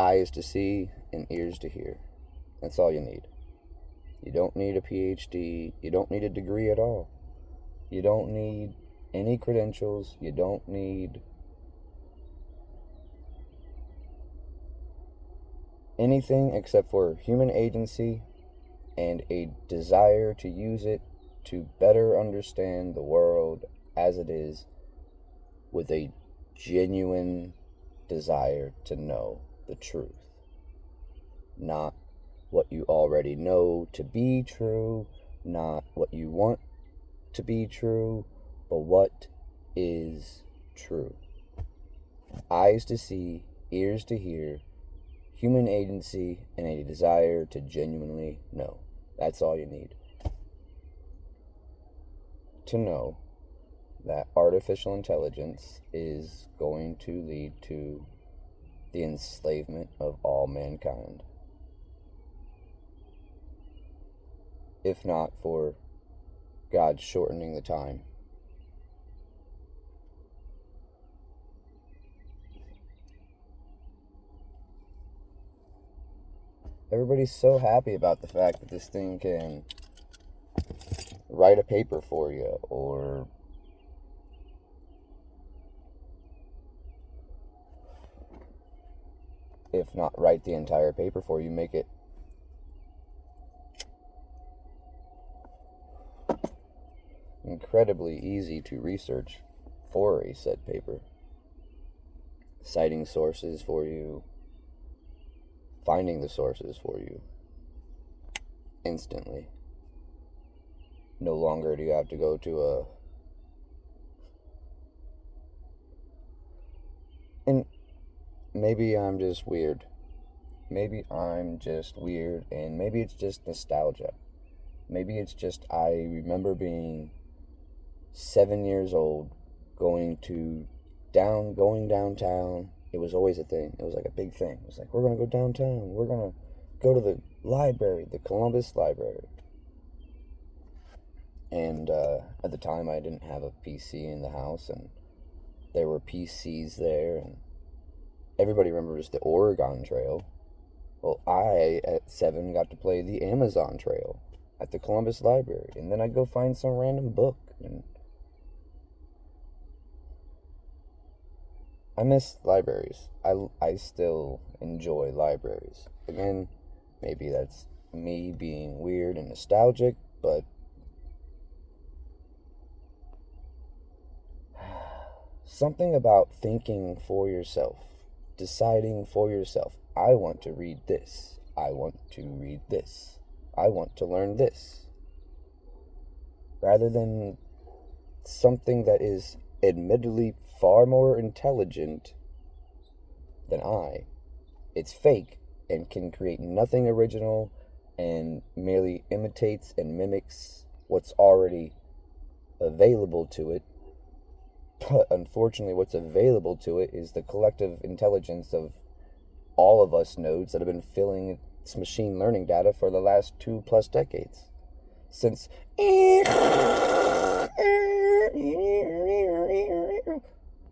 eyes to see and ears to hear. That's all you need. You don't need a PhD. You don't need a degree at all. You don't need any credentials. You don't need anything except for human agency and a desire to use it to better understand the world as it is, with a genuine desire to know the truth. Not what you already know to be true, not what you want to be true, but what is true. Eyes to see, ears to hear, human agency, and a desire to genuinely know. That's all you need. To know that artificial intelligence is going to lead to the enslavement of all mankind. If not for God shortening the time. Everybody's so happy about the fact that this thing can write a paper for you, or if not write the entire paper for you, make it incredibly easy to research for a said paper. Citing sources for you, finding the sources for you instantly. No longer do you have to go to and maybe I'm just weird. Maybe I'm just weird, and maybe it's just nostalgia. Maybe it's just I remember being 7 years old, going downtown. It was always a thing. It was like a big thing. It was like, we're going to go downtown. We're going to go to the library, the Columbus Library. And at the time, I didn't have a PC in the house, and there were PCs there, and everybody remembers the Oregon Trail. Well, I, at 7, got to play the Amazon Trail at the Columbus Library, and then I'd go find some random book, and I miss libraries. I still enjoy libraries. Again, maybe that's me being weird and nostalgic, but something about thinking for yourself, deciding for yourself, I want to read this, I want to read this, I want to learn this, rather than something that is admittedly far more intelligent than I. It's fake and can create nothing original and merely imitates and mimics what's already available to it. But unfortunately, what's available to it is the collective intelligence of all of us nodes that have been filling its machine learning data for the last 2+ decades. Since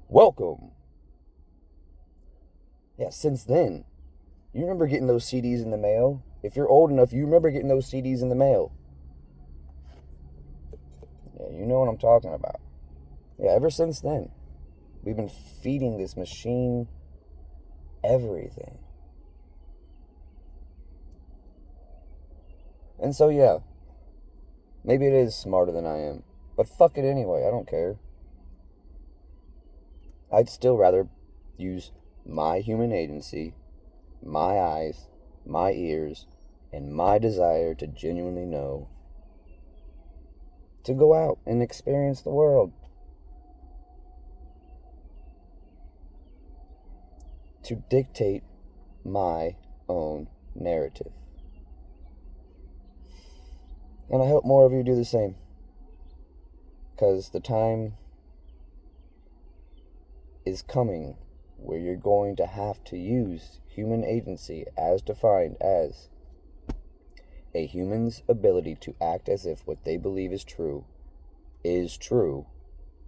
welcome. Yeah, since then. You remember getting those CDs in the mail? If you're old enough, you remember getting those CDs in the mail. Yeah, you know what I'm talking about. Yeah, ever since then, we've been feeding this machine everything. And so, yeah, maybe it is smarter than I am. But fuck it anyway, I don't care. I'd still rather use my human agency, my eyes, my ears, and my desire to genuinely know, to go out and experience the world, to dictate my own narrative. And I hope more of you do the same, because the time is coming where you're going to have to use human agency as defined as a human's ability to act as if what they believe is true,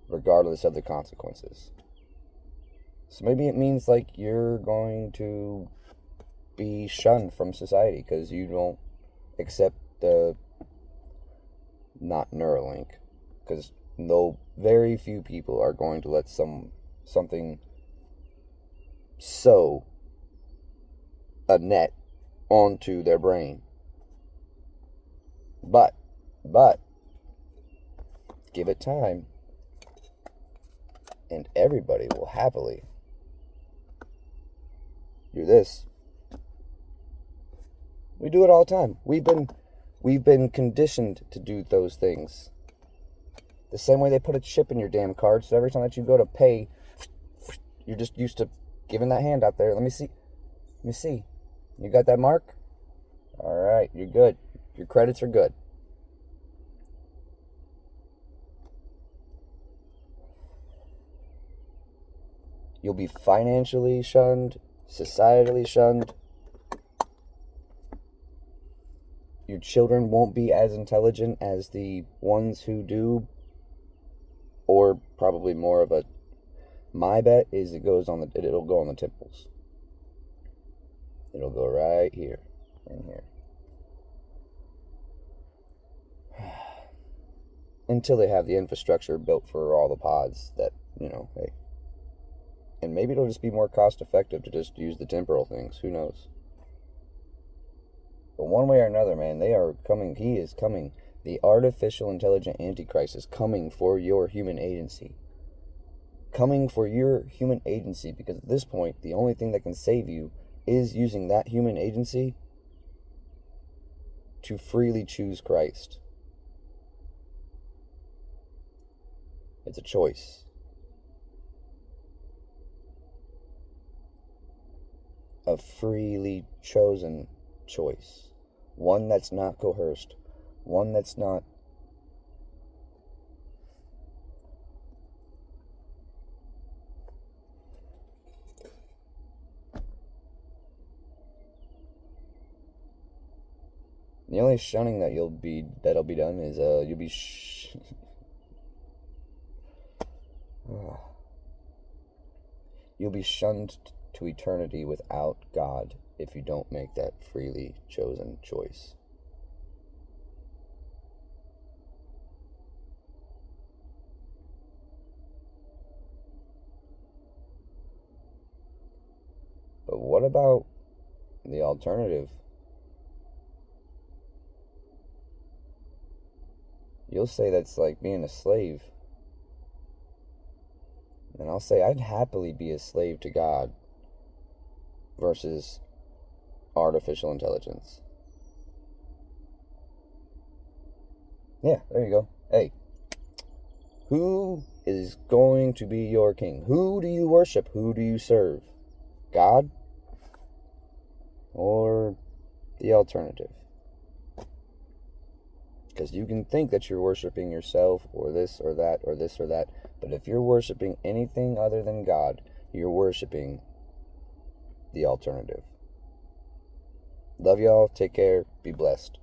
regardless of the consequences. So maybe it means like you're going to be shunned from society because you don't accept the not Neuralink, because no, very few people are going to let something sew a net onto their brain. But give it time, and everybody will happily do this. We do it all the time. We've been conditioned to do those things. The same way they put a chip in your damn card, so every time that you go to pay, you're just used to giving that hand out there. Let me see. You got that mark? All right, you're good. Your credits are good. You'll be financially shunned, societally shunned. Your children won't be as intelligent as the ones who do, or probably more of a, my bet is it'll go on the temples. It'll go right here and here. Until they have the infrastructure built for all the pods that, hey. And maybe it'll just be more cost effective to just use the temporal things. Who knows? But one way or another, man, they are coming. He is coming. The artificial intelligent Antichrist is coming for your human agency. Coming for your human agency, because at this point, the only thing that can save you is using that human agency to freely choose Christ. It's a choice. A freely chosen choice. One that's not coerced. One that's not the only shunning that'll be done is you'll be you'll be shunned to eternity without God if you don't make that freely chosen choice. But what about the alternative? You'll say that's like being a slave. And I'll say I'd happily be a slave to God versus artificial intelligence. Yeah, there you go. Hey, who is going to be your king? Who do you worship? Who do you serve? God or the alternative? Because you can think that you're worshiping yourself or this or that or this or that, but if you're worshiping anything other than God, you're worshiping the alternative. Love y'all. Take care. Be blessed.